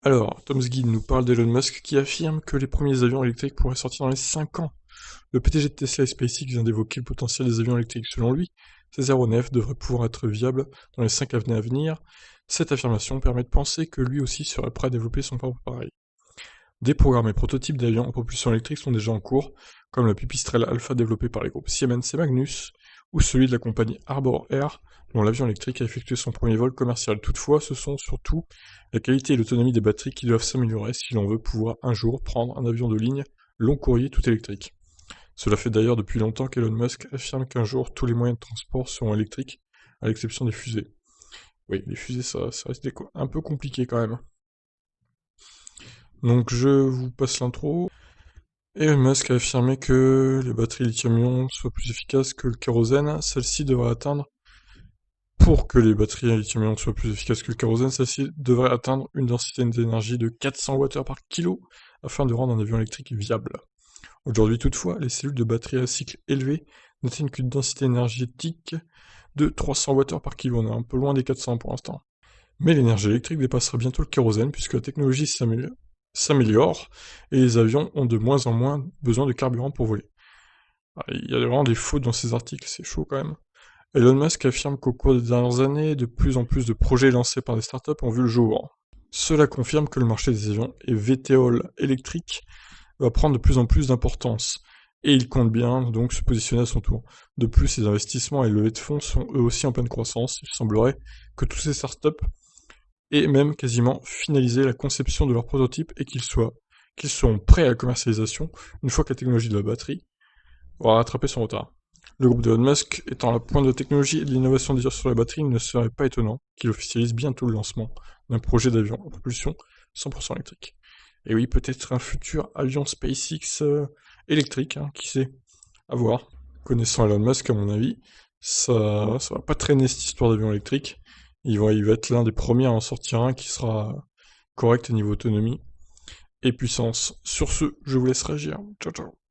Alors, Tom's Guide nous parle d'Elon Musk qui affirme que les premiers avions électriques pourraient sortir dans les 5 ans. Le PDG de Tesla et SpaceX vient d'évoquer le potentiel des avions électriques. Selon lui, ces aéronefs devraient pouvoir être viables dans les 5 années à venir. Cette affirmation permet de penser que lui aussi serait prêt à développer son propre appareil. Des programmes et prototypes d'avions en propulsion électrique sont déjà en cours, comme le Pipistrel Alpha développé par les groupes Siemens et Magnus, ou celui de la compagnie Arbor Air, dont l'avion électrique a effectué son premier vol commercial. Toutefois, ce sont surtout la qualité et l'autonomie des batteries qui doivent s'améliorer si l'on veut pouvoir un jour prendre un avion de ligne long courrier tout électrique. Cela fait d'ailleurs depuis longtemps qu'Elon Musk affirme qu'un jour tous les moyens de transport seront électriques, à l'exception des fusées. Oui, les fusées ça reste un peu compliqué quand même. Donc je vous passe l'intro. Elon Musk a affirmé que les batteries lithium-ion soient plus efficaces que le kérosène. Pour que les batteries à lithium-ion soient plus efficaces que le kérosène, celles-ci devraient atteindre une densité d'énergie de 400 Wh par kilo afin de rendre un avion électrique viable. Aujourd'hui toutefois, les cellules de batterie à cycle élevé n'atteignent qu'une densité énergétique de 300 Wh par kilo. On est un peu loin des 400 pour l'instant. Mais l'énergie électrique dépassera bientôt le kérosène puisque la technologie s'améliore et les avions ont de moins en moins besoin de carburant pour voler. Il y a vraiment des fautes dans ces articles, c'est chaud quand même. Elon Musk affirme qu'au cours des dernières années, de plus en plus de projets lancés par des startups ont vu le jour. Cela confirme que le marché des avions et VTOL électriques va prendre de plus en plus d'importance. Et il compte bien donc se positionner à son tour. De plus, ces investissements et levées de fonds sont eux aussi en pleine croissance. Il semblerait que tous ces startups aient même quasiment finalisé la conception de leur prototype et qu'ils seront prêts à la commercialisation une fois que la technologie de la batterie aura rattrapé son retard. Le groupe d'Elon Musk étant à la pointe de la technologie et de l'innovation sur la batterie, il ne serait pas étonnant qu'il officialise bientôt le lancement d'un projet d'avion à propulsion 100% électrique. Et oui, peut-être un futur avion SpaceX électrique, hein, qui sait. À voir. Connaissant Elon Musk, à mon avis, ça va pas traîner cette histoire d'avion électrique. Il va être l'un des premiers à en sortir un qui sera correct au niveau autonomie et puissance. Sur ce, je vous laisse réagir. Ciao ciao.